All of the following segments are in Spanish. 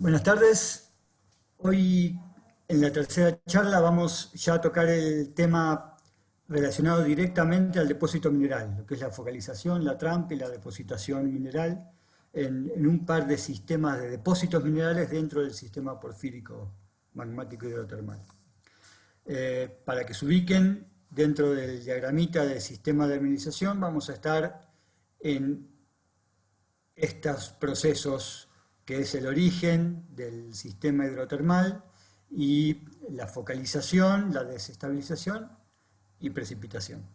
Buenas tardes. Hoy en la tercera charla vamos ya a tocar el tema relacionado directamente al depósito mineral, lo que es la focalización, la trampa y la depositación mineral en un par de sistemas de depósitos minerales dentro del sistema porfírico magmático hidrotermal. Para que se ubiquen dentro del diagramita del sistema de mineralización, vamos a estar en estos procesos que es el origen del sistema hidrotermal y la focalización, la desestabilización y precipitación.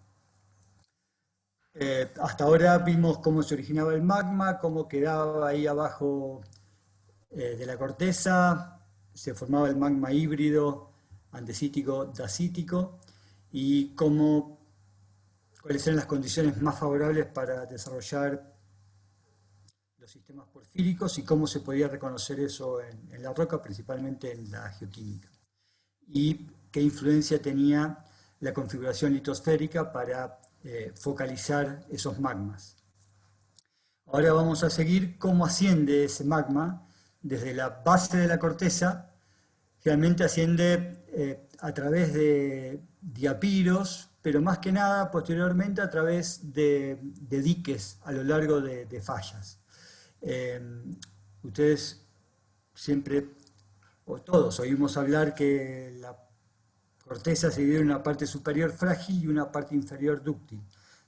Hasta ahora vimos cómo se originaba el magma, cómo quedaba ahí abajo de la corteza, se formaba el magma híbrido andesítico-dacítico y cuáles eran las condiciones más favorables para desarrollar los sistemas porfíricos y cómo se podía reconocer eso en la roca, principalmente en la geoquímica. Y qué influencia tenía la configuración litosférica para focalizar esos magmas. Ahora vamos a seguir cómo asciende ese magma desde la base de la corteza. Realmente asciende a través de diapiros, pero más que nada posteriormente a través de diques a lo largo de fallas. Ustedes siempre, o todos, oímos hablar que la corteza se divide en una parte superior frágil y una parte inferior dúctil.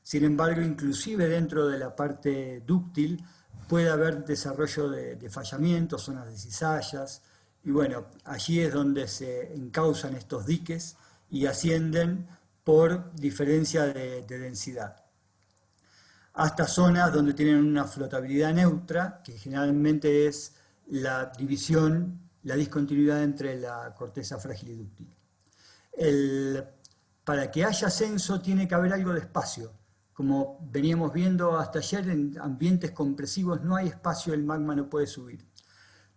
Sin embargo, inclusive dentro de la parte dúctil puede haber desarrollo de fallamientos, zonas de cizallas, y bueno, allí es donde se encausan estos diques y ascienden por diferencia de densidad, hasta zonas donde tienen una flotabilidad neutra, que generalmente es la división, la discontinuidad entre la corteza frágil y dúctil. Para que haya ascenso tiene que haber algo de espacio. Como veníamos viendo hasta ayer, en ambientes compresivos no hay espacio, el magma no puede subir.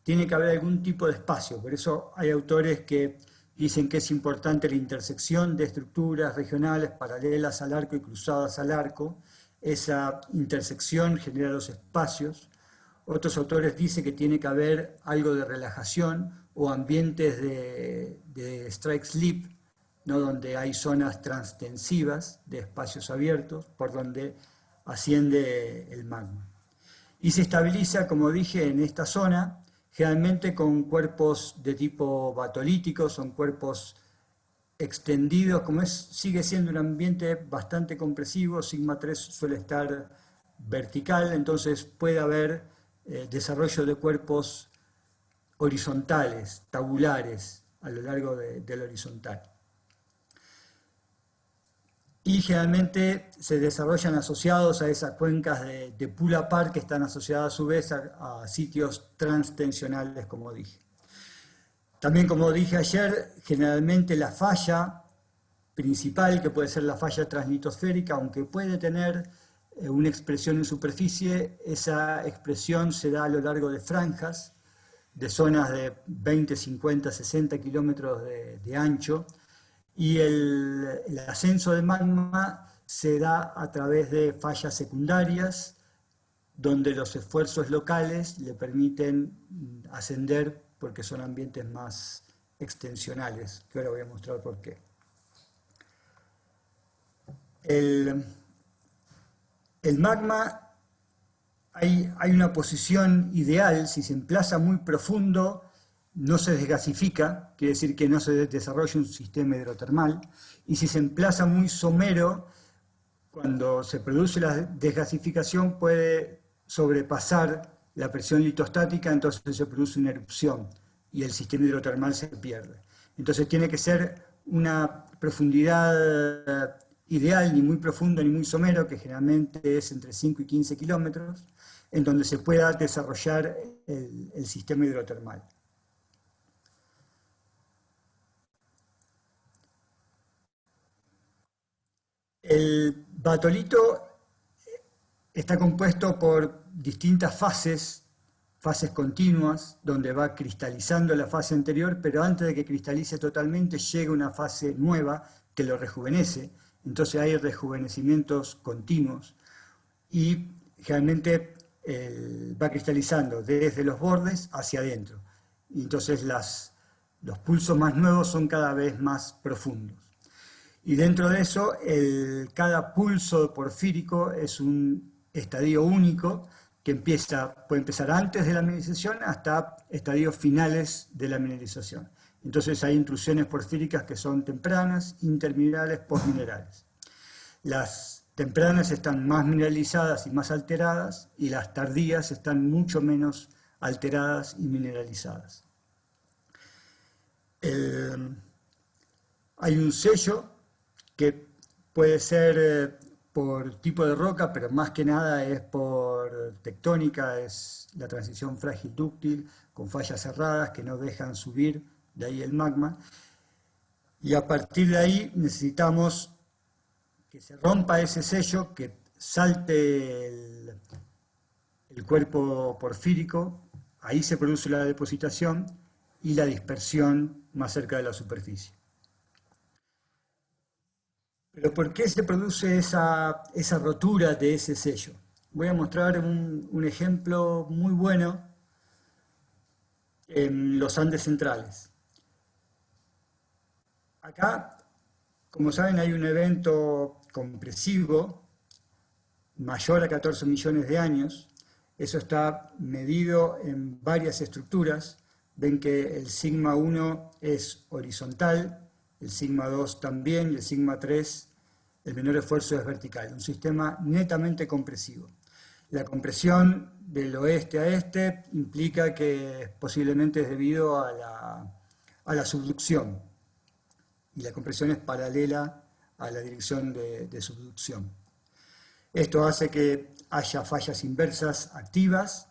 Tiene que haber algún tipo de espacio, por eso hay autores que dicen que es importante la intersección de estructuras regionales paralelas al arco y cruzadas al arco. Esa intersección genera los espacios. Otros autores dicen que tiene que haber algo de relajación o ambientes de strike slip, ¿no? Donde hay zonas transtensivas de espacios abiertos por donde asciende el magma. Y se estabiliza, como dije, en esta zona, generalmente con cuerpos de tipo batolítico, son cuerpos extendidos, como sigue siendo un ambiente bastante compresivo, sigma 3 suele estar vertical, entonces puede haber desarrollo de cuerpos horizontales, tabulares, a lo largo del horizontal. Y generalmente se desarrollan asociados a esas cuencas de pull apart que están asociadas a su vez a sitios transtensionales, como dije. También, como dije ayer, generalmente la falla principal, que puede ser la falla translitosférica, aunque puede tener una expresión en superficie, esa expresión se da a lo largo de franjas, de zonas de 20, 50, 60 kilómetros de ancho, y el ascenso de magma se da a través de fallas secundarias, donde los esfuerzos locales le permiten ascender porque son ambientes más extensionales, que ahora voy a mostrar por qué. El magma, hay una posición ideal, si se emplaza muy profundo, no se desgasifica, quiere decir que no se desarrolla un sistema hidrotermal, y si se emplaza muy somero, cuando se produce la desgasificación puede sobrepasar la presión litostática, entonces se produce una erupción y el sistema hidrotermal se pierde. Entonces tiene que ser una profundidad ideal, ni muy profundo ni muy somero, que generalmente es entre 5 y 15 kilómetros, en donde se pueda desarrollar el sistema hidrotermal. El batolito está compuesto por distintas fases continuas, donde va cristalizando la fase anterior, pero antes de que cristalice totalmente llega una fase nueva que lo rejuvenece. Entonces hay rejuvenecimientos continuos y generalmente va cristalizando desde los bordes hacia adentro. y entonces los pulsos más nuevos son cada vez más profundos. Y dentro de eso, cada pulso porfírico es un estadio único que puede empezar antes de la mineralización hasta estadios finales de la mineralización. Entonces hay intrusiones porfíricas que son tempranas, interminerales, postminerales. Las tempranas están más mineralizadas y más alteradas, y las tardías están mucho menos alteradas y mineralizadas. Hay un sello que puede ser por tipo de roca, pero más que nada es por tectónica, es la transición frágil dúctil, con fallas cerradas que no dejan subir de ahí el magma. Y a partir de ahí necesitamos que se rompa ese sello, que salte el cuerpo porfírico, ahí se produce la depositación y la dispersión más cerca de la superficie. Pero ¿por qué se produce esa rotura de ese sello? Voy a mostrar un ejemplo muy bueno en los Andes centrales. Acá, como saben, hay un evento compresivo mayor a 14 millones de años. Eso está medido en varias estructuras. Ven que el sigma 1 es horizontal, el sigma 2 también, y el sigma 3, el menor esfuerzo, es vertical. Un sistema netamente compresivo. La compresión del oeste a este implica que posiblemente es debido a la subducción. Y la compresión es paralela a la dirección de subducción. Esto hace que haya fallas inversas activas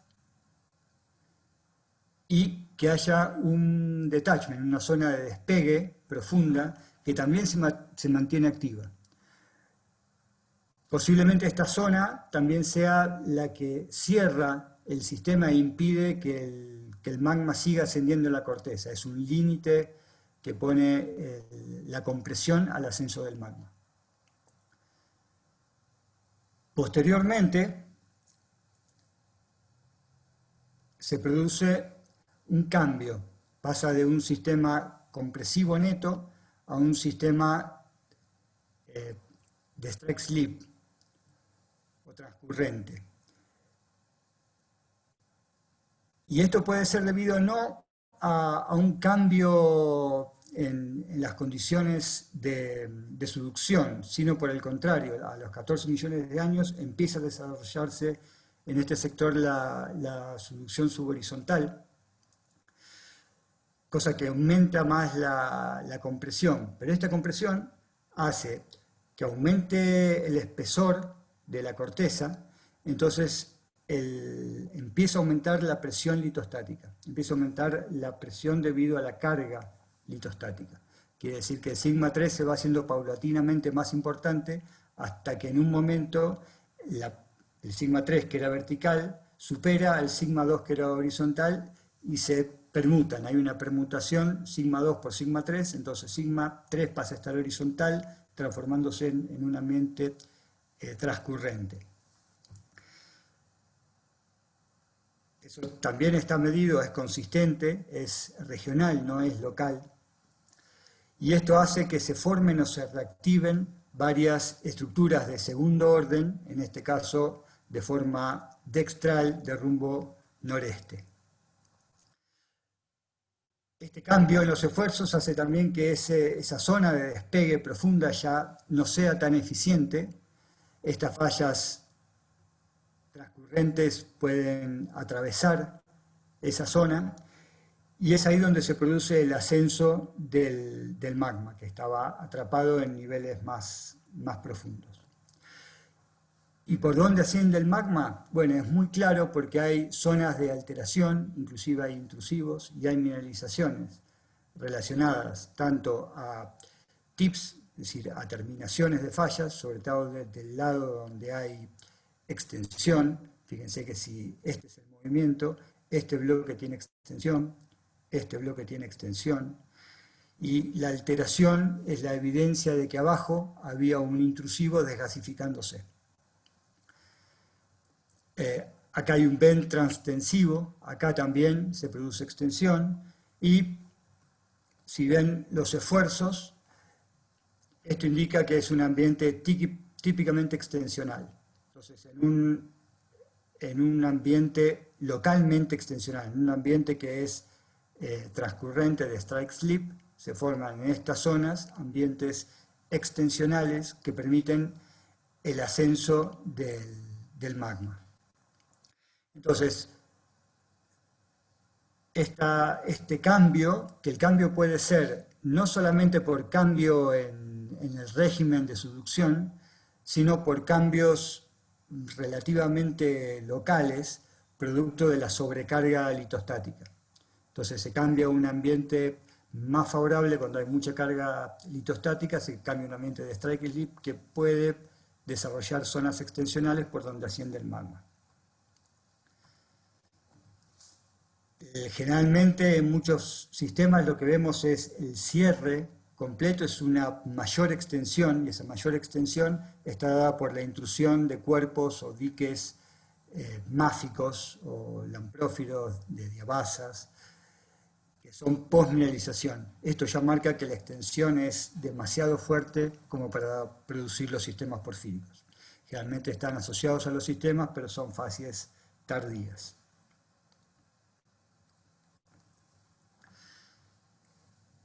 y que haya un detachment, una zona de despegue profunda que también se mantiene activa. Posiblemente esta zona también sea la que cierra el sistema e impide que el magma siga ascendiendo en la corteza. Es un límite que pone la compresión al ascenso del magma. Posteriormente, se produce un cambio. Pasa de un sistema compresivo neto a un sistema de strike slip o transcurrente. Y esto puede ser debido no a un cambio en las condiciones de subducción, sino por el contrario, a los 14 millones de años empieza a desarrollarse en este sector la subducción subhorizontal, cosa que aumenta más la compresión. Pero esta compresión hace que aumente el espesor de la corteza, entonces empieza a aumentar la presión litostática, empieza a aumentar la presión debido a la carga litostática. Quiere decir que el sigma 3 se va haciendo paulatinamente más importante hasta que en un momento el sigma 3, que era vertical, supera al sigma 2, que era horizontal, y se permutan. Hay una permutación sigma 2 por sigma 3, entonces sigma 3 pasa a estar horizontal, transformándose en un ambiente transcurrente. Eso también está medido, es consistente, es regional, no es local. Y esto hace que se formen o se reactiven varias estructuras de segundo orden, en este caso de forma dextral de rumbo noreste. Este cambio en los esfuerzos hace también que esa zona de despegue profunda ya no sea tan eficiente. Estas fallas transcurrentes pueden atravesar esa zona y es ahí donde se produce el ascenso del magma, que estaba atrapado en niveles más profundos. ¿Y por dónde asciende el magma? Bueno, es muy claro porque hay zonas de alteración, inclusive hay intrusivos y hay mineralizaciones relacionadas tanto a tips, es decir, a terminaciones de fallas, sobre todo del lado donde hay extensión. Fíjense que si este es el movimiento, este bloque tiene extensión, este bloque tiene extensión, y la alteración es la evidencia de que abajo había un intrusivo desgasificándose. Acá hay un bend transtensivo, acá también se produce extensión, Y si ven los esfuerzos, esto indica que es un ambiente típicamente extensional. Entonces, en un ambiente localmente extensional, en un ambiente que es transcurrente de strike-slip, se forman en estas zonas ambientes extensionales que permiten el ascenso del magma. Entonces, este cambio, que el cambio puede ser no solamente por cambio en el régimen de subducción, sino por cambios relativamente locales, producto de la sobrecarga litostática. Entonces se cambia un ambiente más favorable cuando hay mucha carga litostática, se cambia un ambiente de strike slip que puede desarrollar zonas extensionales por donde asciende el magma. Generalmente en muchos sistemas lo que vemos es el cierre completo, es una mayor extensión, y esa mayor extensión está dada por la intrusión de cuerpos o diques máficos o lamprófilos de diabasas, que son postmineralización. Esto ya marca que la extensión es demasiado fuerte como para producir los sistemas porfíricos. Generalmente están asociados a los sistemas, pero son fases tardías.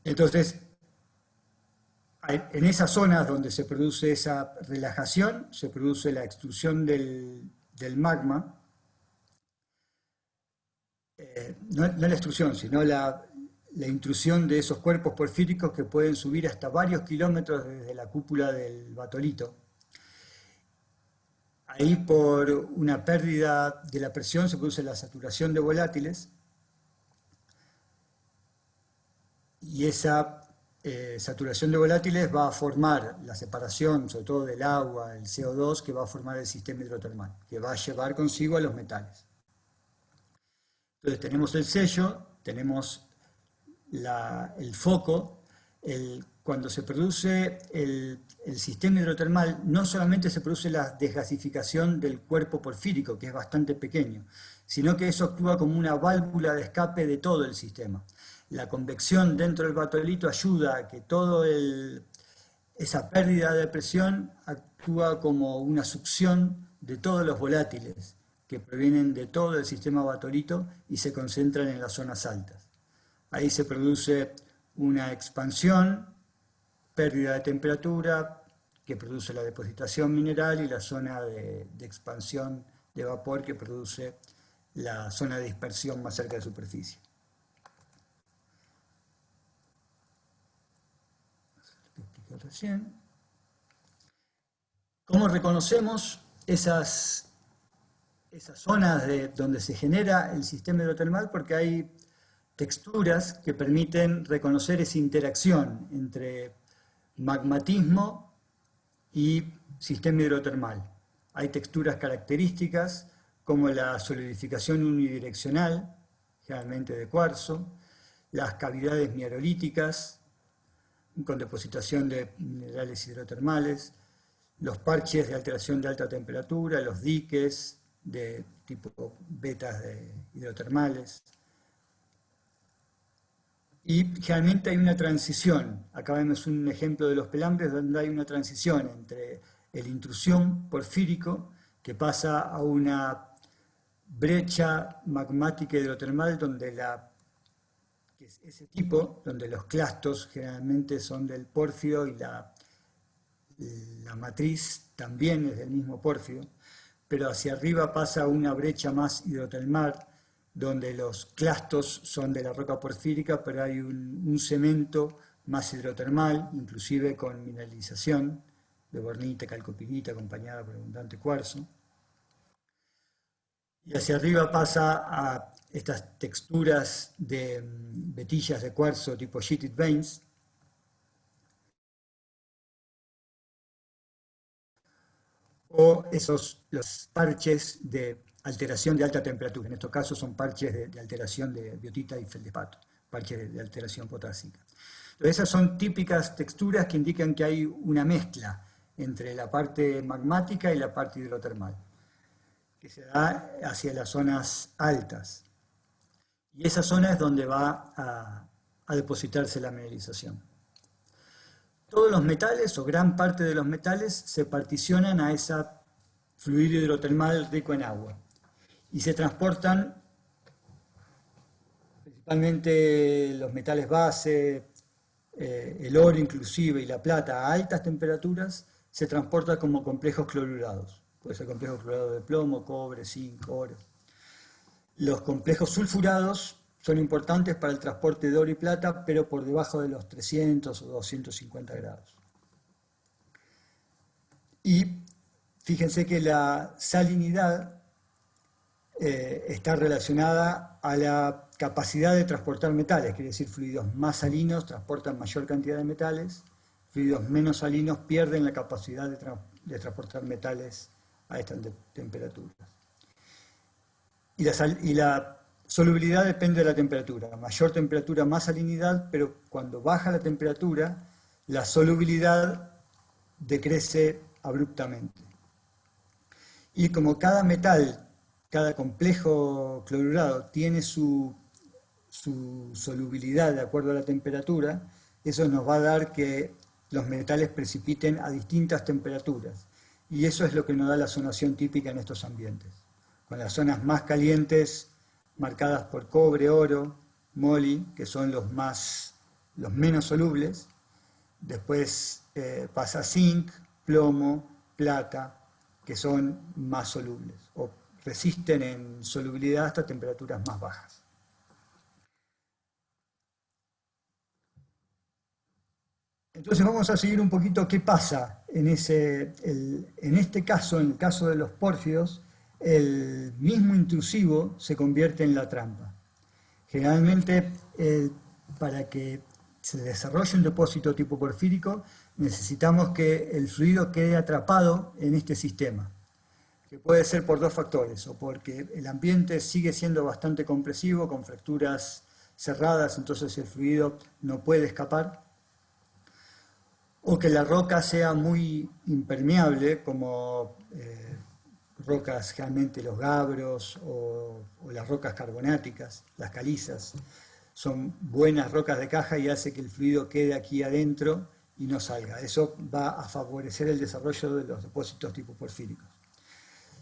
Entonces, en esas zonas donde se produce esa relajación, se produce la extrusión del magma, no la extrusión, sino la intrusión de esos cuerpos porfíricos que pueden subir hasta varios kilómetros desde la cúpula del batolito. Ahí por una pérdida de la presión se produce la saturación de volátiles, y esa saturación de volátiles va a formar la separación, sobre todo del agua, el CO2, que va a formar el sistema hidrotermal, que va a llevar consigo a los metales. Entonces tenemos el sello, tenemos el foco. Cuando se produce el sistema hidrotermal, no solamente se produce la desgasificación del cuerpo porfírico, que es bastante pequeño, sino que eso actúa como una válvula de escape de todo el sistema. La convección dentro del batolito ayuda a que toda esa pérdida de presión actúa como una succión de todos los volátiles que provienen de todo el sistema batolito y se concentran en las zonas altas. Ahí se produce una expansión, pérdida de temperatura, que produce la depositación mineral, y la zona de expansión de vapor, que produce la zona de dispersión más cerca de superficie. Recién. ¿Cómo reconocemos esas zonas donde se genera el sistema hidrotermal? Porque hay texturas que permiten reconocer esa interacción entre magmatismo y sistema hidrotermal. Hay texturas características como la solidificación unidireccional, generalmente de cuarzo, las cavidades miarolíticas, con depositación de minerales hidrotermales, los parches de alteración de alta temperatura, los diques de tipo betas de hidrotermales. Y generalmente hay una transición. Acá vemos un ejemplo de los pelambres donde hay una transición entre el intrusión porfírico, que pasa a una brecha magmática hidrotermal donde que es ese tipo, donde los clastos generalmente son del pórfido y la matriz también es del mismo pórfido, pero hacia arriba pasa una brecha más hidrotermal, donde los clastos son de la roca porfírica, pero hay un cemento más hidrotermal, inclusive con mineralización de bornita, calcopirita, acompañada por abundante cuarzo. Y hacia arriba pasa a estas texturas de vetillas de cuarzo tipo sheeted veins, o los parches de alteración de alta temperatura. En estos casos son parches de alteración de biotita y feldespato, parches de alteración potásica. Entonces, esas son típicas texturas que indican que hay una mezcla entre la parte magmática y la parte hidrotermal, que se da hacia las zonas altas. Y esa zona es donde va a depositarse la mineralización. Todos los metales o gran parte de los metales se particionan a ese fluido hidrotermal rico en agua y se transportan principalmente los metales base, el oro inclusive y la plata a altas temperaturas, se transporta como complejos clorurados. Puede ser complejo clorurado de plomo, cobre, zinc, oro. Los complejos sulfurados son importantes para el transporte de oro y plata, pero por debajo de los 300 o 250 grados. Y fíjense que la salinidad está relacionada a la capacidad de transportar metales, quiere decir fluidos más salinos transportan mayor cantidad de metales, fluidos menos salinos pierden la capacidad de transportar metales a estas temperaturas. Y la solubilidad depende de la temperatura. A mayor temperatura, más salinidad, pero cuando baja la temperatura, la solubilidad decrece abruptamente. Y como cada metal, cada complejo clorurado tiene su solubilidad de acuerdo a la temperatura, eso nos va a dar que los metales precipiten a distintas temperaturas. Y eso es lo que nos da la zonación típica en estos ambientes. Con las zonas más calientes marcadas por cobre, oro, moly, que son los menos solubles. Después pasa zinc, plomo, plata, que son más solubles o resisten en solubilidad hasta temperaturas más bajas. Entonces vamos a seguir un poquito qué pasa en este caso, en el caso de los pórfidos, el mismo intrusivo se convierte en la trampa. Generalmente, para que se desarrolle un depósito tipo porfírico, necesitamos que el fluido quede atrapado en este sistema, que puede ser por dos factores, o porque el ambiente sigue siendo bastante compresivo, con fracturas cerradas, entonces el fluido no puede escapar, o que la roca sea muy impermeable, como rocas generalmente los gabros o las rocas carbonáticas, las calizas. Son buenas rocas de caja y hace que el fluido quede aquí adentro y no salga. Eso va a favorecer el desarrollo de los depósitos tipo porfíricos.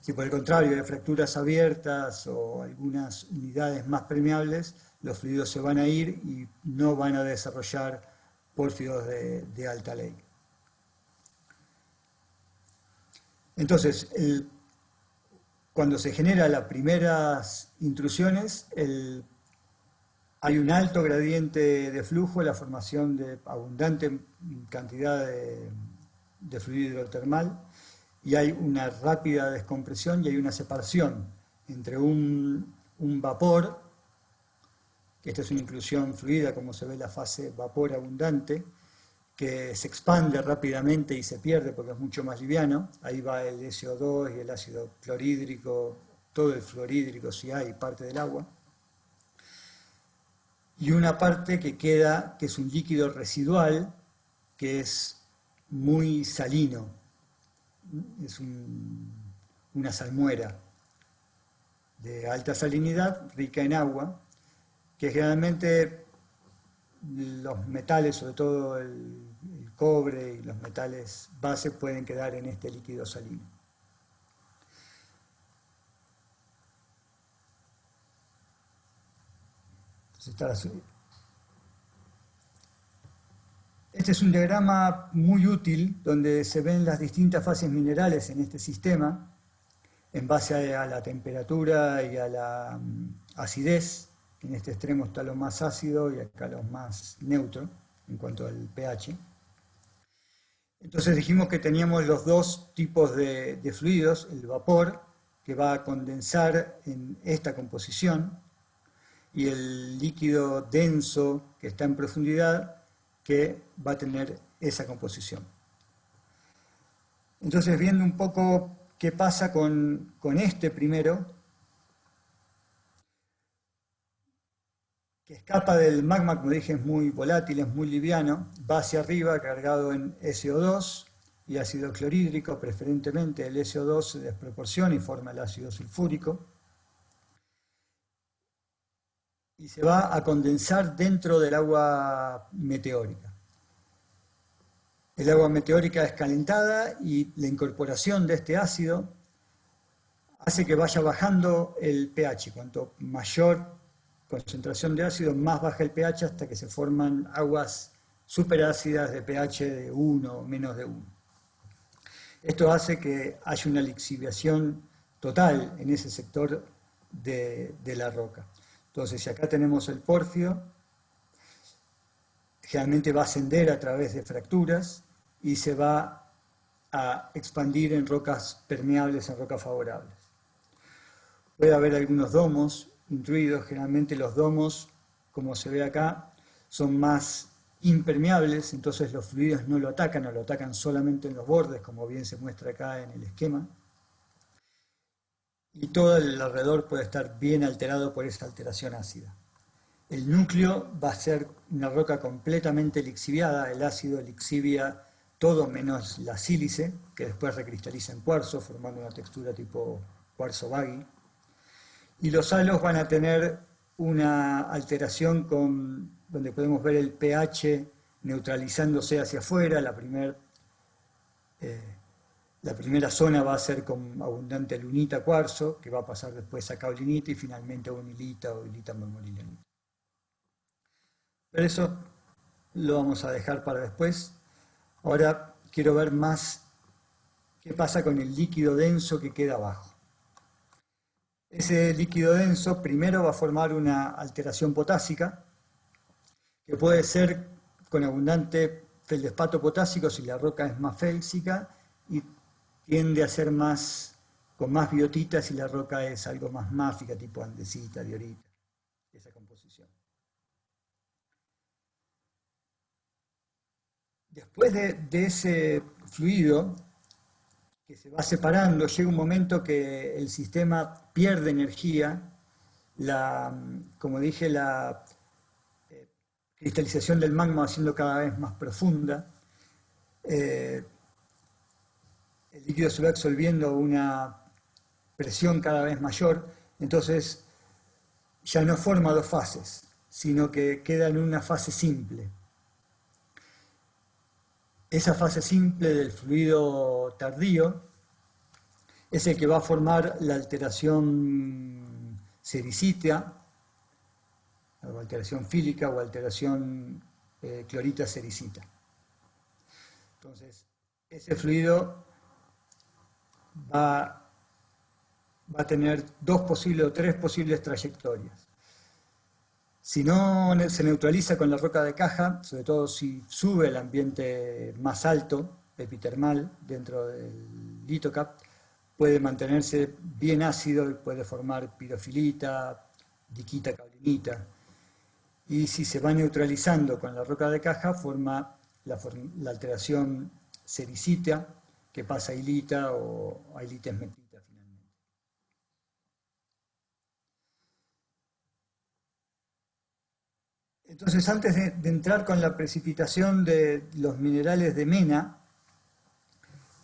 Si por el contrario hay fracturas abiertas o algunas unidades más permeables, los fluidos se van a ir y no van a desarrollar pórfidos de alta ley. Entonces, cuando se generan las primeras intrusiones, hay un alto gradiente de flujo, la formación de abundante cantidad de fluido hidrotermal, y hay una rápida descompresión y hay una separación entre un vapor, que esta es una inclusión fluida, como se ve en la fase vapor abundante, que se expande rápidamente y se pierde porque es mucho más liviano. Ahí va el SO2 y el ácido clorhídrico, todo el fluorhídrico si hay, parte del agua. Y una parte que queda, que es un líquido residual, que es muy salino, es una salmuera de alta salinidad, rica en agua, que generalmente los metales, sobre todo el cobre y los metales base, pueden quedar en este líquido salino. Este es un diagrama muy útil donde se ven las distintas fases minerales en este sistema en base a la temperatura y a la acidez. En este extremo está lo más ácido y acá lo más neutro en cuanto al pH. Entonces dijimos que teníamos los dos tipos de fluidos, el vapor, que va a condensar en esta composición, y el líquido denso, que está en profundidad, que va a tener esa composición. Entonces, viendo un poco qué pasa con este primero, que escapa del magma, como dije, es muy volátil, es muy liviano, va hacia arriba cargado en SO2 y ácido clorhídrico, preferentemente el SO2 se desproporciona y forma el ácido sulfúrico. y se va a condensar dentro del agua meteórica. El agua meteórica es calentada y la incorporación de este ácido hace que vaya bajando el pH. Cuanto mayor concentración de ácido, más baja el pH hasta que se forman aguas superácidas de pH de 1 o menos de 1. Esto hace que haya una lixiviación total en ese sector de la roca. Entonces, si acá tenemos el porfio, generalmente va a ascender a través de fracturas y se va a expandir en rocas permeables, en rocas favorables. Puede haber algunos domos intruidos, generalmente los domos, como se ve acá, son más impermeables, entonces los fluidos no lo atacan, o lo atacan solamente en los bordes, como bien se muestra acá en el esquema. Y todo el alrededor puede estar bien alterado por esa alteración ácida. El núcleo va a ser una roca completamente lixiviada, el ácido lixivia todo menos la sílice, que después recristaliza en cuarzo, formando una textura tipo cuarzo baggy. Y los halos van a tener una alteración donde podemos ver el pH neutralizándose hacia afuera. La primera zona va a ser con abundante lunita cuarzo, que va a pasar después a caolinita y finalmente a unilita o hilita marmorilanita. Pero eso lo vamos a dejar para después. Ahora quiero ver más qué pasa con el líquido denso que queda abajo. Ese líquido denso primero va a formar una alteración potásica, que puede ser con abundante feldespato potásico si la roca es más félsica, y tiende a ser con más biotita si la roca es algo más máfica, tipo andesita, diorita, esa composición. Después de ese fluido que se va separando, llega un momento que el sistema pierde energía, como dije, la cristalización del magma va siendo cada vez más profunda, el líquido se va absorbiendo a una presión cada vez mayor, entonces ya no forma dos fases, sino que queda en una fase simple. Esa fase simple del fluido tardío es el que va a formar la alteración sericita, o alteración fílica o alteración clorita sericita. Entonces, ese fluido va a tener dos posibles o tres posibles trayectorias. Si no se neutraliza con la roca de caja, sobre todo si sube al ambiente más alto, epitermal, dentro del litocap, puede mantenerse bien ácido y puede formar pirofilita, diquita, caulinita. Y si se va neutralizando con la roca de caja, forma la alteración sericita, que pasa a hilita o a hilita esmetita finalmente. Entonces, antes de entrar con la precipitación de los minerales de mena,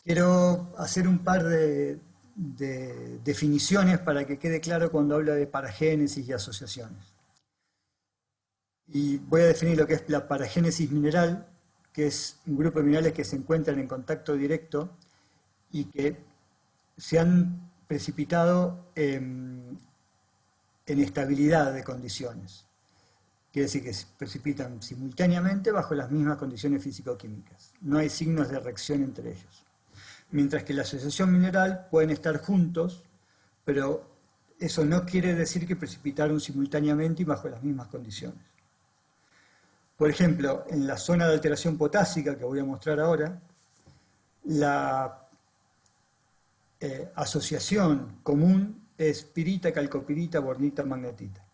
quiero hacer un par de definiciones para que quede claro cuando hablo de paragénesis y asociaciones. Y voy a definir lo que es la paragénesis mineral, que es un grupo de minerales que se encuentran en contacto directo y que se han precipitado en estabilidad de condiciones. Quiere decir que se precipitan simultáneamente bajo las mismas condiciones físico-químicas. No hay signos de reacción entre ellos. Mientras que la asociación mineral pueden estar juntos, pero eso no quiere decir que precipitaron simultáneamente y bajo las mismas condiciones. Por ejemplo, en la zona de alteración potásica que voy a mostrar ahora, la asociación común es pirita, calcopirita, bornita, magnetita.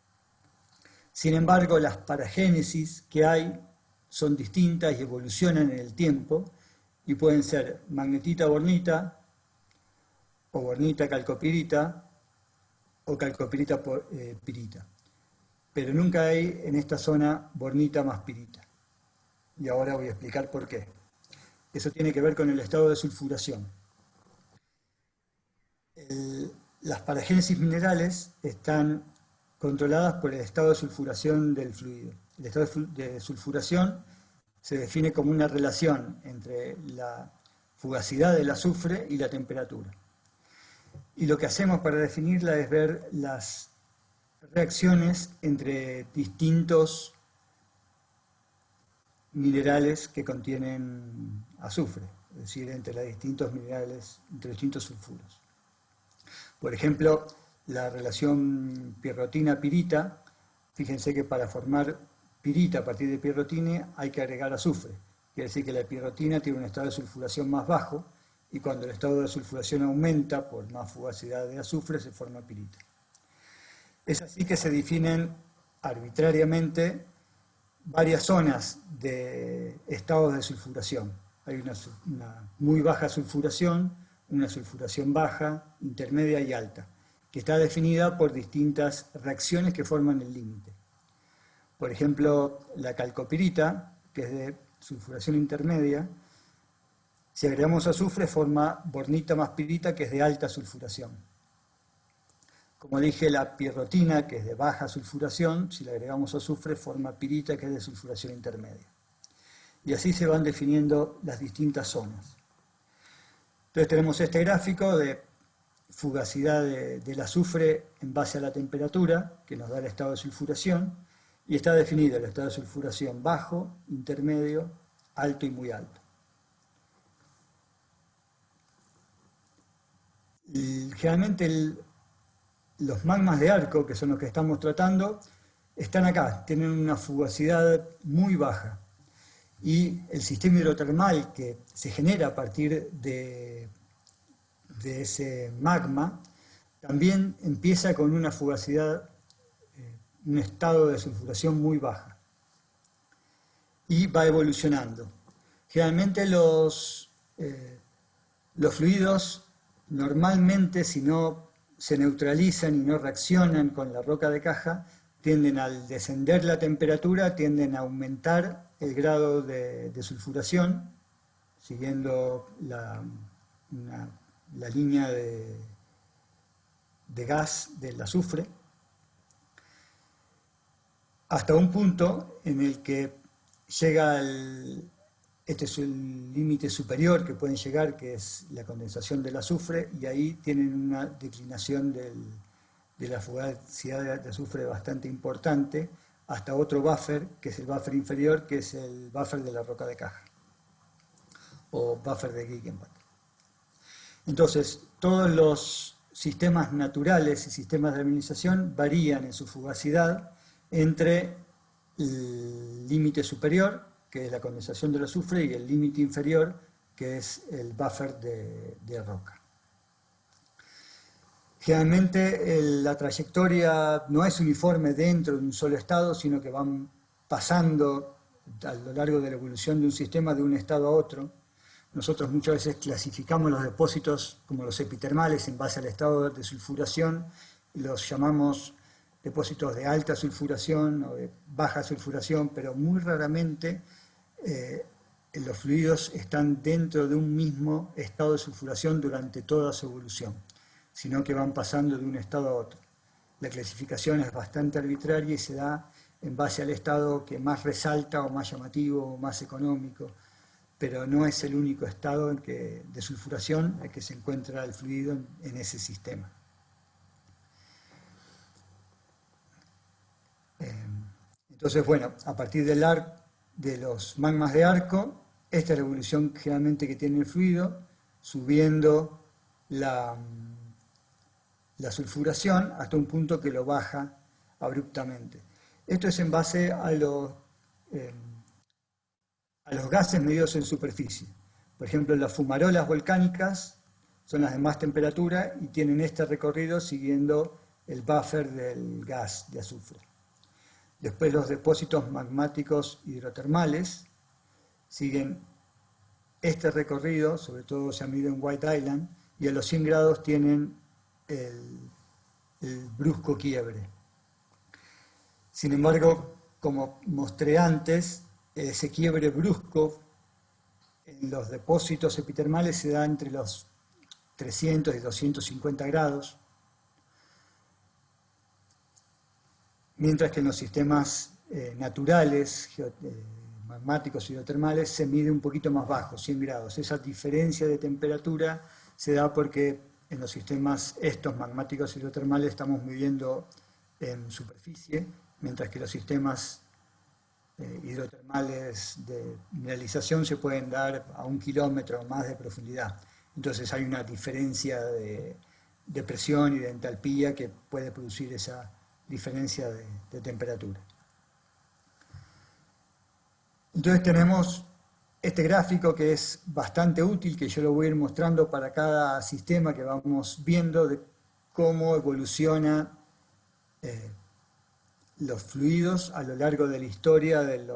Sin embargo, las paragénesis que hay son distintas y evolucionan en el tiempo y pueden ser magnetita, bornita, o bornita, calcopirita, o calcopirita, pirita. Pero nunca hay en esta zona bornita más pirita. Y ahora voy a explicar por qué. Eso tiene que ver con el estado de sulfuración. Las paragénesis minerales están controladas por el estado de sulfuración del fluido. El estado de sulfuración se define como una relación entre la fugacidad del azufre y la temperatura. Y lo que hacemos para definirla es ver las reacciones entre distintos minerales que contienen azufre, es decir, entre los distintos minerales, entre distintos sulfuros. Por ejemplo, la relación pirrotina-pirita, fíjense que para formar pirita a partir de pirrotina hay que agregar azufre. Quiere decir que la pirrotina tiene un estado de sulfuración más bajo y cuando el estado de sulfuración aumenta por más fugacidad de azufre se forma pirita. Es así que se definen arbitrariamente varias zonas de estados de sulfuración. Hay una muy baja sulfuración, una sulfuración baja, intermedia y alta, que está definida por distintas reacciones que forman el límite. Por ejemplo, la calcopirita, que es de sulfuración intermedia, si agregamos azufre forma bornita más pirita, que es de alta sulfuración. Como dije, la pirrotina, que es de baja sulfuración, si le agregamos azufre forma pirita, que es de sulfuración intermedia. Y así se van definiendo las distintas zonas. Entonces tenemos este gráfico de fugacidad del azufre en base a la temperatura, que nos da el estado de sulfuración, y está definido el estado de sulfuración bajo, intermedio, alto y muy alto. Y generalmente los magmas de arco, que son los que estamos tratando, están acá, tienen una fugacidad muy baja. Y el sistema hidrotermal que se genera a partir de ese magma, también empieza con una fugacidad, un estado de sulfuración muy baja. Y va evolucionando. Generalmente los fluidos, normalmente, si no se neutralizan y no reaccionan con la roca de caja, tienden al descender la temperatura, tienden a aumentar el grado de sulfuración, siguiendo la línea de gas del azufre, hasta un punto en el que llega este es el límite superior que pueden llegar, que es la condensación del azufre, y ahí tienen una declinación de la fugacidad de azufre bastante importante, hasta otro buffer, que es el buffer inferior, que es el buffer de la roca de caja, o buffer de Gegenbach. Entonces, todos los sistemas naturales y sistemas de aminización varían en su fugacidad entre el límite superior, que es la condensación del azufre, y el límite inferior, que es el buffer de roca. Generalmente la trayectoria no es uniforme dentro de un solo estado, sino que van pasando a lo largo de la evolución de un sistema de un estado a otro. Nosotros muchas veces clasificamos los depósitos como los epitermales en base al estado de sulfuración, y los llamamos depósitos de alta sulfuración o de baja sulfuración, pero muy raramente los fluidos están dentro de un mismo estado de sulfuración durante toda su evolución, sino que van pasando de un estado a otro. La clasificación es bastante arbitraria y se da en base al estado que más resalta o más llamativo o más económico, pero no es el único estado de sulfuración en que se encuentra el fluido en ese sistema. Entonces, bueno, a partir de los magmas de arco, esta es la evolución generalmente que tiene el fluido, subiendo la sulfuración hasta un punto que lo baja abruptamente. Esto es en base a los gases medidos en superficie. Por ejemplo, las fumarolas volcánicas son las de más temperatura y tienen este recorrido siguiendo el buffer del gas de azufre. Después los depósitos magmáticos hidrotermales siguen este recorrido, sobre todo se ha medido en White Island, y a los 100 grados tienen el brusco quiebre. Sin embargo, como mostré antes, ese quiebre brusco en los depósitos epitermales se da entre los 300 y 250 grados. mientras que en los sistemas naturales, magmáticos hidrotermales, se mide un poquito más bajo, 100 grados. Esa diferencia de temperatura se da porque en los sistemas estos magmáticos hidrotermales estamos midiendo en superficie, mientras que los sistemas hidrotermales de mineralización se pueden dar a 1 kilómetro o más de profundidad. Entonces hay una diferencia de presión y de entalpía que puede producir esa diferencia de temperatura. Entonces tenemos este gráfico que es bastante útil, que yo lo voy a ir mostrando para cada sistema que vamos viendo de cómo evoluciona los fluidos a lo largo de la historia del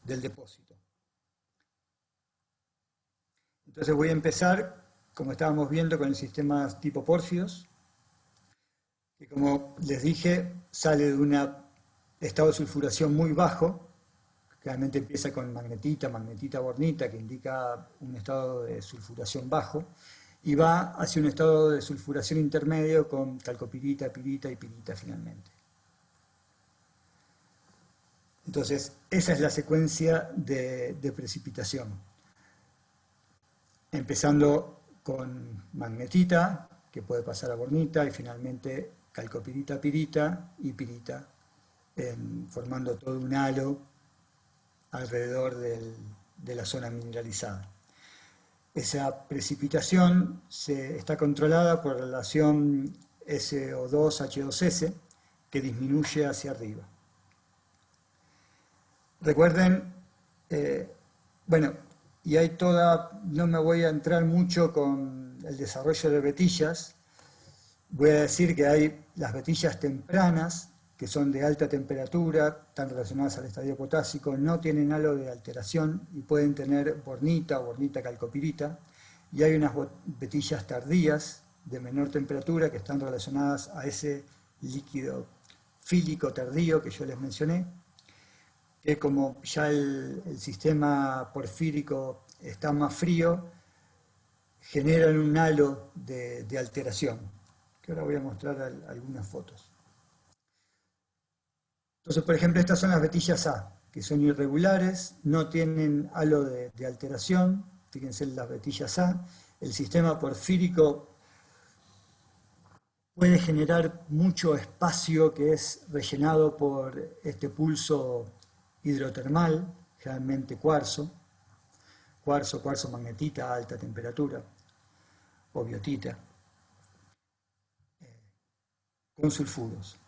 depósito. Entonces voy a empezar, como estábamos viendo, con el sistema tipo pórfidos, que como les dije, sale de un estado de sulfuración muy bajo. Realmente empieza con magnetita, bornita, que indica un estado de sulfuración bajo, y va hacia un estado de sulfuración intermedio con calcopirita, pirita y pirita finalmente. Entonces, esa es la secuencia de precipitación. Empezando con magnetita, que puede pasar a bornita, y finalmente calcopirita, pirita y pirita, formando todo un halo alrededor de la zona mineralizada. Esa precipitación está controlada por la relación SO2-H2S, que disminuye hacia arriba. Recuerden, bueno, y hay no me voy a entrar mucho con el desarrollo de vetillas, voy a decir que hay las vetillas tempranas, que son de alta temperatura, están relacionadas al estadio potásico, no tienen halo de alteración y pueden tener bornita o bornita calcopirita, y hay unas vetillas tardías de menor temperatura que están relacionadas a ese líquido fílico tardío que yo les mencioné, que como ya el sistema porfírico está más frío, generan un halo de alteración, que ahora voy a mostrar algunas fotos. Entonces, por ejemplo, estas son las vetillas A, que son irregulares, no tienen halo de alteración. Fíjense en las vetillas A. El sistema porfírico puede generar mucho espacio que es rellenado por este pulso hidrotermal, generalmente cuarzo, magnetita a alta temperatura, o biotita, con sulfuros.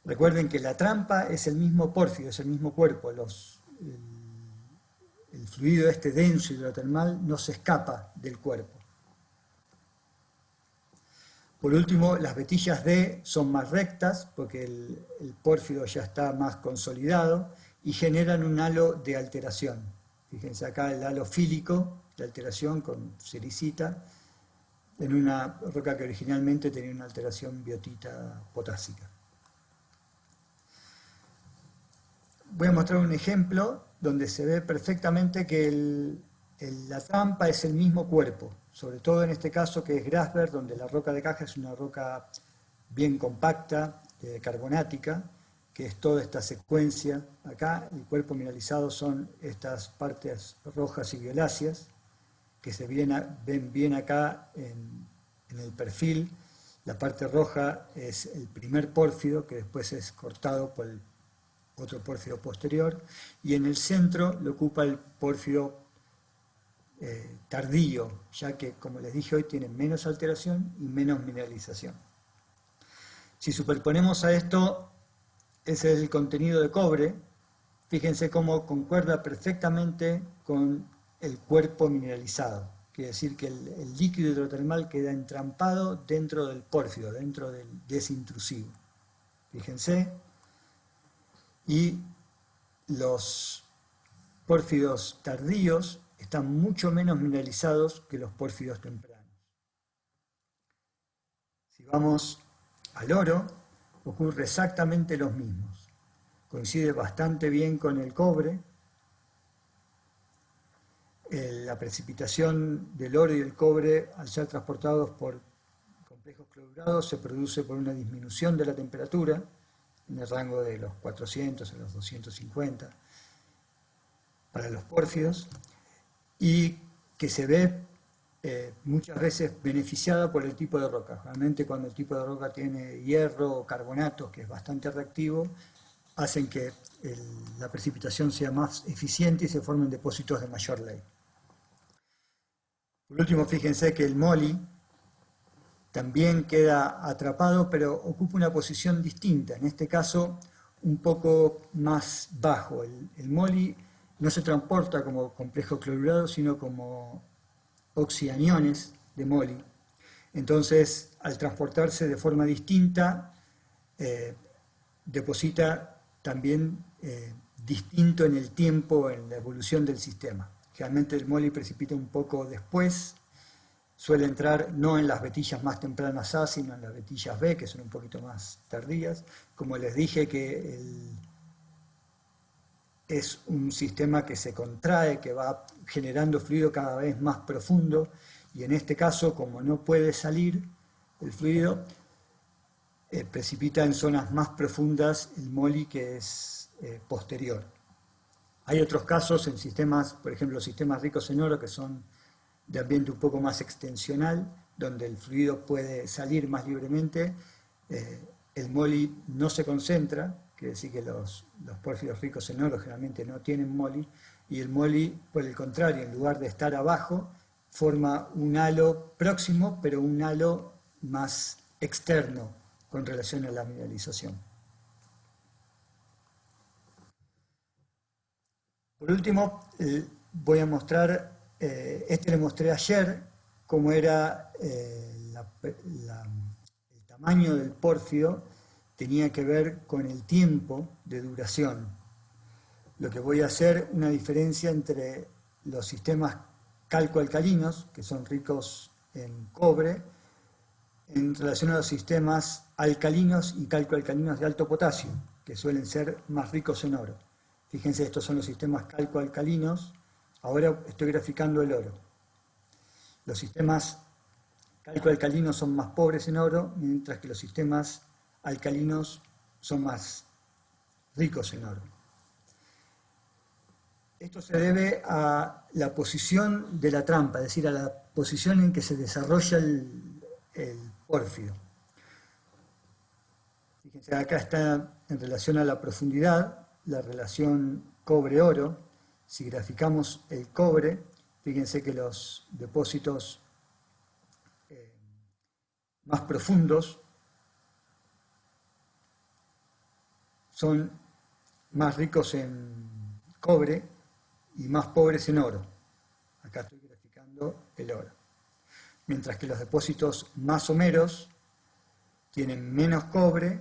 Recuerden que la trampa es el mismo pórfido, es el mismo cuerpo. El fluido este denso hidrotermal no se escapa del cuerpo. Por último, las vetillas D son más rectas porque el pórfido ya está más consolidado y generan un halo de alteración. Fíjense acá el halo fílico de alteración con sericita en una roca que originalmente tenía una alteración biotita potásica. Voy a mostrar un ejemplo donde se ve perfectamente que la trampa es el mismo cuerpo, sobre todo en este caso que es Grasberg, donde la roca de caja es una roca bien compacta, carbonática, que es toda esta secuencia. Acá el cuerpo mineralizado son estas partes rojas y violáceas, que se ven bien acá en el perfil. La parte roja es el primer pórfido, que después es cortado por el otro pórfido posterior, y en el centro lo ocupa el pórfido tardío, ya que, como les dije hoy, tiene menos alteración y menos mineralización. Si superponemos a esto, ese es el contenido de cobre, fíjense cómo concuerda perfectamente con el cuerpo mineralizado. Quiere decir que el líquido hidrotermal queda entrampado dentro del pórfido, dentro de ese intrusivo. Fíjense. Y los pórfidos tardíos están mucho menos mineralizados que los pórfidos tempranos. Si vamos al oro, ocurre exactamente los mismos. Coincide bastante bien con el cobre. La precipitación del oro y el cobre, al ser transportados por complejos clorurados, se produce por una disminución de la temperatura. en el rango de los 400 a los 250 para los pórfidos, y que se ve muchas veces beneficiada por el tipo de roca. Realmente cuando el tipo de roca tiene hierro o carbonatos, que es bastante reactivo, hacen que la precipitación sea más eficiente y se formen depósitos de mayor ley. Por último, fíjense que el MOLI también queda atrapado, pero ocupa una posición distinta, en este caso un poco más bajo. El MOLI no se transporta como complejo clorurado, sino como oxianiones de MOLI. Entonces, al transportarse de forma distinta, deposita también distinto en el tiempo, en la evolución del sistema. Generalmente el MOLI precipita un poco después, suele entrar no en las vetillas más tempranas A, sino en las vetillas B, que son un poquito más tardías. Como les dije, que es un sistema que se contrae, que va generando fluido cada vez más profundo, y en este caso, como no puede salir el fluido, precipita en zonas más profundas el MOLI, que es posterior. Hay otros casos en sistemas, por ejemplo, sistemas ricos en oro, que son de ambiente un poco más extensional, donde el fluido puede salir más libremente. El MOLI no se concentra, quiere decir que los pórfidos ricos en oro generalmente no tienen MOLI, y el MOLI, por el contrario, en lugar de estar abajo, forma un halo próximo, pero un halo más externo con relación a la mineralización. Por último, voy a mostrar, le mostré ayer cómo era el tamaño del pórfido, tenía que ver con el tiempo de duración. Lo que voy a hacer, una diferencia entre los sistemas calcoalcalinos, que son ricos en cobre, en relación a los sistemas alcalinos y calcoalcalinos de alto potasio, que suelen ser más ricos en oro. Fíjense, estos son los sistemas calcoalcalinos. Ahora estoy graficando el oro. Los sistemas calcoalcalinos son más pobres en oro, mientras que los sistemas alcalinos son más ricos en oro. Esto se debe a la posición de la trampa, es decir, a la posición en que se desarrolla el pórfido. Fíjense, acá está en relación a la profundidad, la relación cobre-oro. Si graficamos el cobre, fíjense que los depósitos más profundos son más ricos en cobre y más pobres en oro. Acá estoy graficando el oro. Mientras que los depósitos más someros tienen menos cobre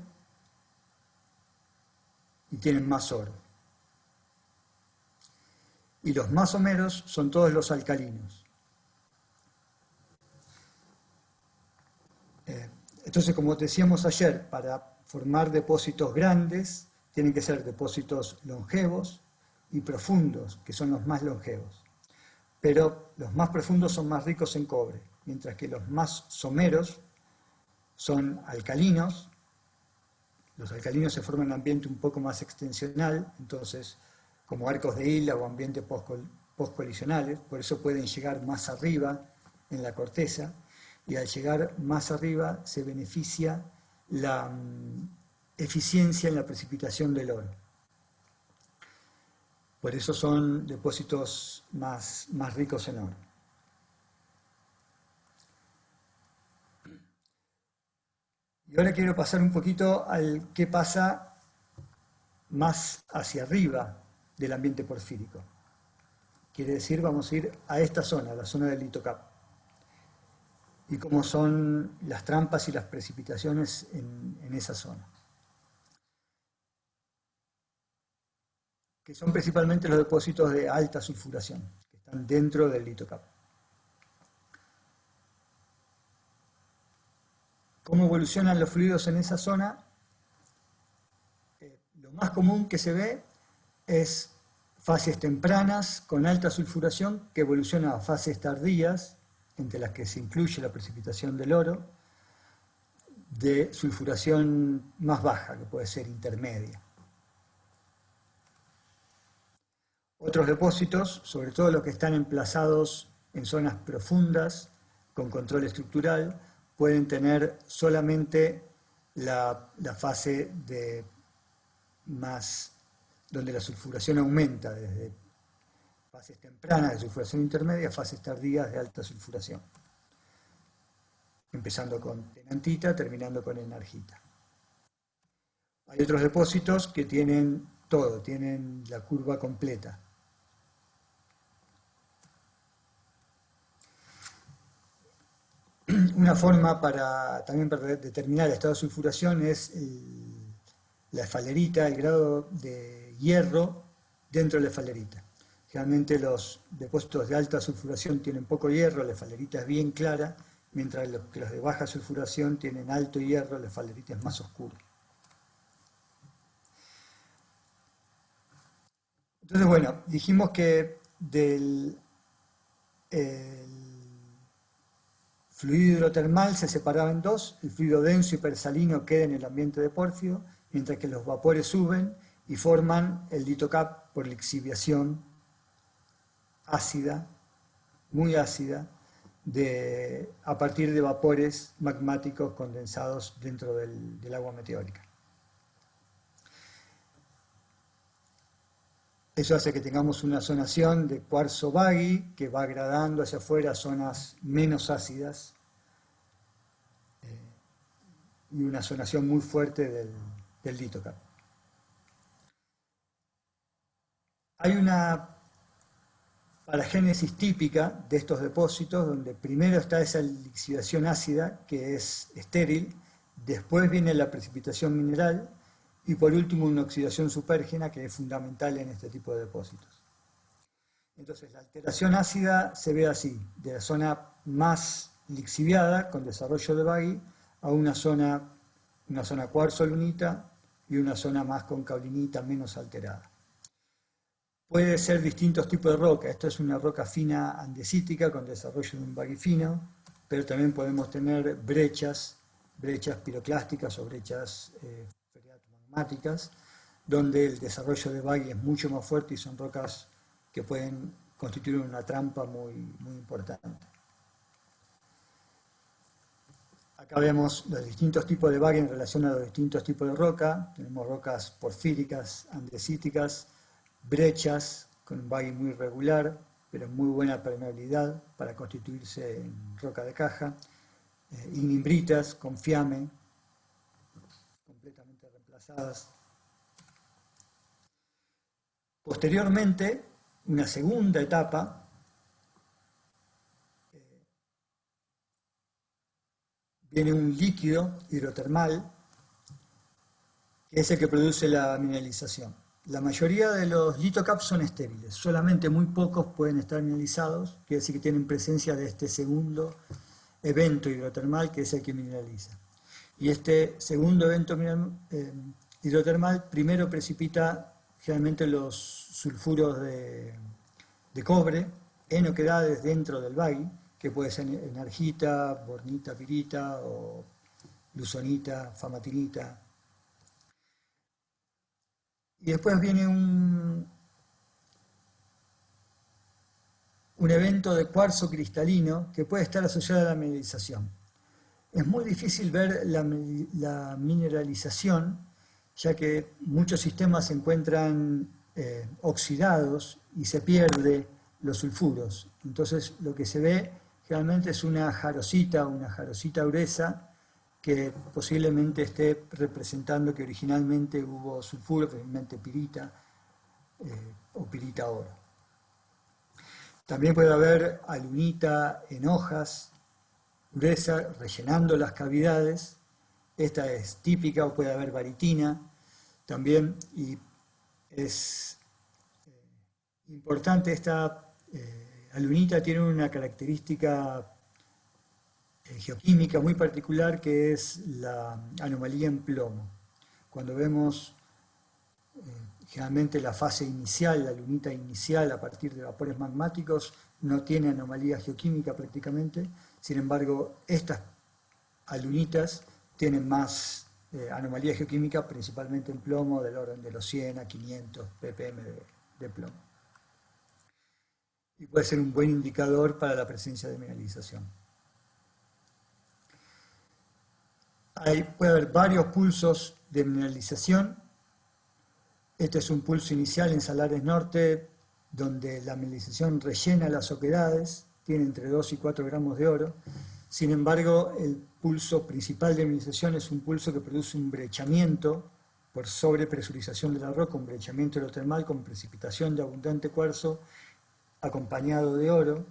y tienen más oro. Y los más someros son todos los alcalinos. Entonces, como decíamos ayer, para formar depósitos grandes tienen que ser depósitos longevos y profundos, que son los más longevos. Pero los más profundos son más ricos en cobre, mientras que los más someros son alcalinos. Los alcalinos se forman en un ambiente un poco más extensional, entonces como arcos de isla o ambientes postcolisionales, por eso pueden llegar más arriba en la corteza, y al llegar más arriba se beneficia la eficiencia en la precipitación del oro. Por eso son depósitos más ricos en oro. Y ahora quiero pasar un poquito al qué pasa más hacia arriba del ambiente porfírico. Quiere decir, vamos a ir a esta zona, la zona del litocap. Y cómo son las trampas y las precipitaciones en esa zona. Que son principalmente los depósitos de alta sulfuración, que están dentro del litocap. ¿Cómo evolucionan los fluidos en esa zona? Lo más común que se ve es fases tempranas con alta sulfuración que evolucionan a fases tardías, entre las que se incluye la precipitación del oro, de sulfuración más baja, que puede ser intermedia. Otros depósitos, sobre todo los que están emplazados en zonas profundas, con control estructural, pueden tener solamente la fase de más, donde la sulfuración aumenta, desde fases tempranas de sulfuración intermedia a fases tardías de alta sulfuración, empezando con tenantita, terminando con enargita. Hay otros depósitos que tienen todo, tienen la curva completa. Una forma también para determinar el estado de sulfuración es la esfalerita, el grado de hierro dentro de la esfalerita. Generalmente los depósitos de alta sulfuración tienen poco hierro, la esfalerita es bien clara, mientras que los de baja sulfuración tienen alto hierro, la esfalerita es más oscura. Entonces, bueno, dijimos que del fluido hidrotermal se separaba en dos, el fluido denso hipersalino queda en el ambiente de pórfido, mientras que los vapores suben y forman el litocap por lixiviación ácida, muy ácida, a partir de vapores magmáticos condensados dentro del agua meteórica. Eso hace que tengamos una zonación de cuarzo baggy que va gradando hacia afuera a zonas menos ácidas y una zonación muy fuerte del litocap. Hay una paragénesis típica de estos depósitos donde primero está esa lixiviación ácida que es estéril, después viene la precipitación mineral y por último una oxidación supérgena que es fundamental en este tipo de depósitos. Entonces la alteración ácida se ve así, de la zona más lixiviada con desarrollo de baggy a una zona cuarzo-lunita y una zona más con caulinita menos alterada. Puede ser distintos tipos de roca, esto es una roca fina andesítica con desarrollo de un baggy fino, pero también podemos tener brechas piroclásticas o brechas magmáticas, donde el desarrollo de baggy es mucho más fuerte y son rocas que pueden constituir una trampa muy, muy importante. Acá vemos los distintos tipos de baggy en relación a los distintos tipos de roca. Tenemos rocas porfíricas, andesíticas, brechas con un baggy muy regular, pero muy buena permeabilidad para constituirse en roca de caja, ignimbritas con fiame, completamente reemplazadas. Posteriormente, una segunda etapa viene un líquido hidrotermal, que es el que produce la mineralización. La mayoría de los lithocaps son estériles, solamente muy pocos pueden estar mineralizados, quiere decir que tienen presencia de este segundo evento hidrotermal que es el que mineraliza. Y este segundo evento hidrotermal primero precipita generalmente los sulfuros de cobre en oquedades dentro del baggy, que puede ser enargita, bornita, pirita o luzonita, famatinita. Y después viene un evento de cuarzo cristalino que puede estar asociado a la mineralización. Es muy difícil ver la mineralización, ya que muchos sistemas se encuentran oxidados y se pierde los sulfuros. Entonces lo que se ve generalmente es una jarosita gruesa que posiblemente esté representando que originalmente hubo sulfuro, posiblemente pirita o pirita oro. También puede haber alunita en hojas gruesa rellenando las cavidades. Esta es típica, o puede haber baritina también, y es importante esta alunita tiene una característica geoquímica muy particular que es la anomalía en plomo. Cuando vemos generalmente la fase inicial, la lunita inicial a partir de vapores magmáticos, no tiene anomalía geoquímica prácticamente, sin embargo estas alunitas tienen más anomalía geoquímica, principalmente en plomo, del orden de los 100 a 500 ppm de plomo. Y puede ser un buen indicador para la presencia de mineralización. Puede haber varios pulsos de mineralización. Este es un pulso inicial en Salares Norte, donde la mineralización rellena las oquedades, tiene entre 2 y 4 gramos de oro. Sin embargo, el pulso principal de mineralización es un pulso que produce un brechamiento por sobrepresurización de la roca, un brechamiento hidrotermal con precipitación de abundante cuarzo acompañado de oro,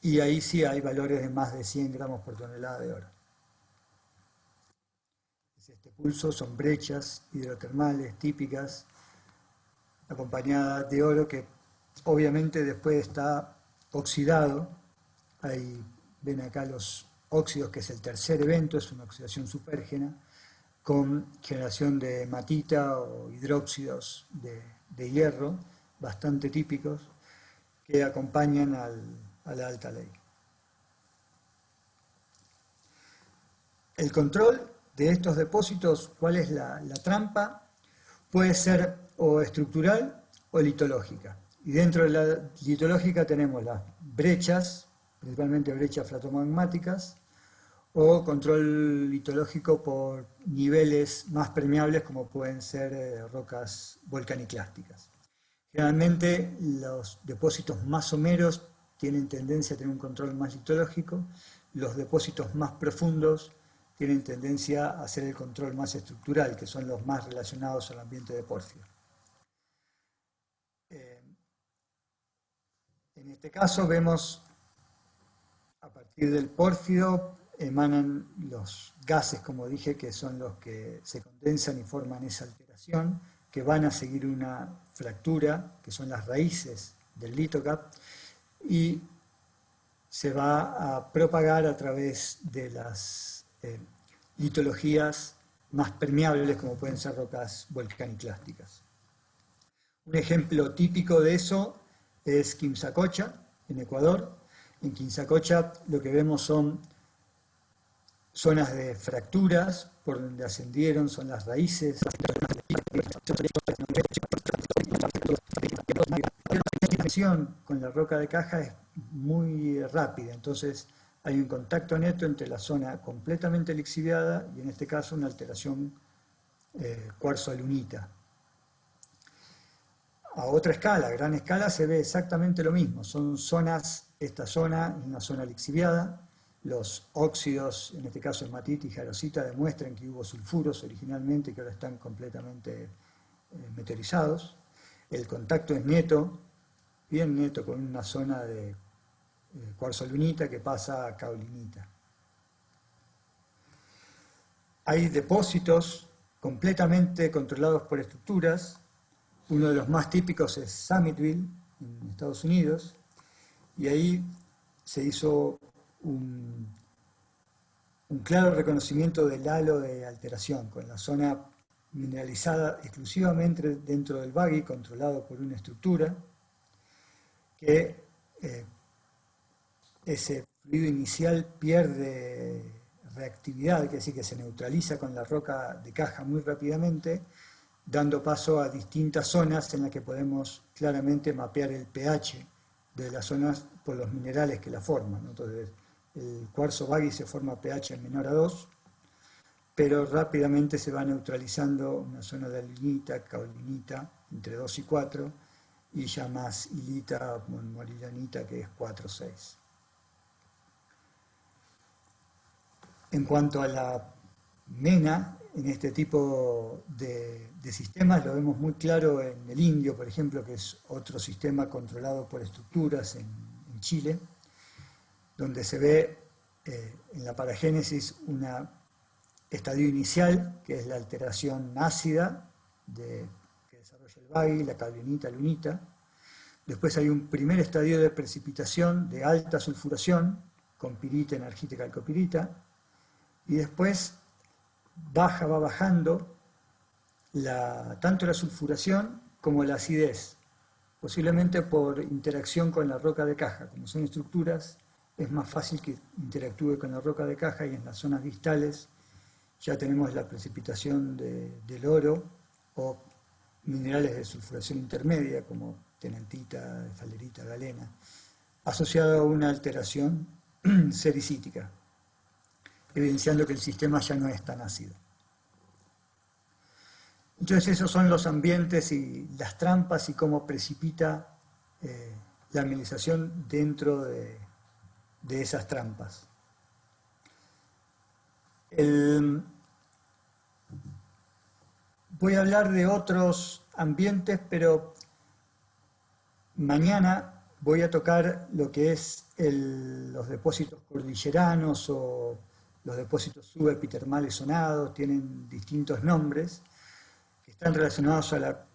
y ahí sí hay valores de más de 100 gramos por tonelada de oro. Este pulso son brechas hidrotermales típicas acompañadas de oro que obviamente después está oxidado. Ahí ven acá los óxidos, que es el tercer evento, es una oxidación supérgena, con generación de hematita o hidróxidos de hierro, bastante típicos, que acompañan a la alta ley. El control de estos depósitos, ¿cuál es la trampa? Puede ser o estructural o litológica. Y dentro de la litológica tenemos las brechas, principalmente brechas fratomagmáticas, o control litológico por niveles más permeables, como pueden ser rocas volcaniclásticas. Generalmente los depósitos más someros tienen tendencia a tener un control más litológico, los depósitos más profundos tienen tendencia a hacer el control más estructural, que son los más relacionados al ambiente de porfio. En este caso vemos, a partir del pórfido, emanan los gases, como dije, que son los que se condensan y forman esa alteración, que van a seguir una fractura, que son las raíces del litocap, y se va a propagar a través de las litologías más permeables, como pueden ser rocas volcaniclásticas. Un ejemplo típico de eso es Quimsacocha, en Ecuador. En Quimsacocha lo que vemos son zonas de fracturas por donde ascendieron, son las raíces. La conexión con la roca de caja es muy rápida, entonces hay un contacto neto entre la zona completamente lixiviada y en este caso una alteración cuarzo-alunita. A otra escala, a gran escala, se ve exactamente lo mismo. Son zonas, esta zona es una zona lixiviada. Los óxidos, en este caso hematita y jarosita, demuestran que hubo sulfuros originalmente que ahora están completamente meteorizados. El contacto es neto, bien neto, con una zona de cuarzo-lunita que pasa a caolinita. Hay depósitos completamente controlados por estructuras. Uno de los más típicos es Summitville, en Estados Unidos, y ahí se hizo un claro reconocimiento del halo de alteración, con la zona mineralizada exclusivamente dentro del bagui, controlado por una estructura, que ese fluido inicial pierde reactividad, que decir que se neutraliza con la roca de caja muy rápidamente, dando paso a distintas zonas en las que podemos claramente mapear el pH de las zonas por los minerales que la forman. Entonces, el cuarzo bagui se forma pH menor a 2, pero rápidamente se va neutralizando una zona de alinita, caolinita, entre 2 y 4, y ya más hilita, morillanita, que es 4 o 6. En cuanto a la mena, en este tipo de sistemas lo vemos muy claro en el Indio, por ejemplo, que es otro sistema controlado por estructuras en Chile, donde se ve en la paragénesis un estadio inicial, que es la alteración ácida que desarrolla el bagui, la caolinita, lunita. Después hay un primer estadio de precipitación de alta sulfuración, con pirita, enargita y calcopirita, y después va bajando tanto la sulfuración como la acidez, posiblemente por interacción con la roca de caja. Como son estructuras, es más fácil que interactúe con la roca de caja y en las zonas distales ya tenemos la precipitación del oro o minerales de sulfuración intermedia como tenantita, falerita, galena, asociado a una alteración sericítica, evidenciando que el sistema ya no es tan ácido. Entonces esos son los ambientes y las trampas y cómo precipita la mineralización dentro de esas trampas. Voy a hablar de otros ambientes, pero mañana voy a tocar lo que es los depósitos cordilleranos o los depósitos subepitermales sonados, tienen distintos nombres, que están relacionados a la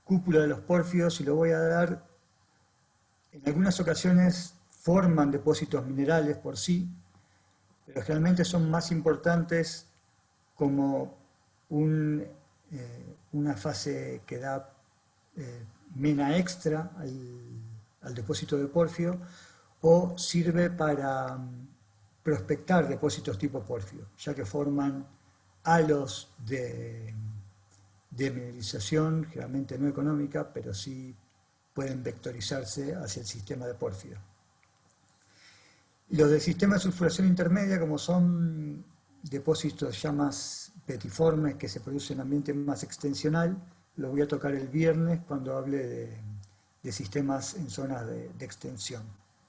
cúpula de los pórfidos, y lo voy a dar. En algunas ocasiones forman depósitos minerales por sí, pero generalmente son más importantes como una fase que da mena extra al depósito de porfio, o sirve para prospectar depósitos tipo porfio, ya que forman halos de mineralización, generalmente no económica, pero sí pueden vectorizarse hacia el sistema de porfio. Los del sistema de sulfuración intermedia, como son depósitos ya más petiformes que se producen en ambiente más extensional, lo voy a tocar el viernes cuando hable de sistemas en zonas de extensión.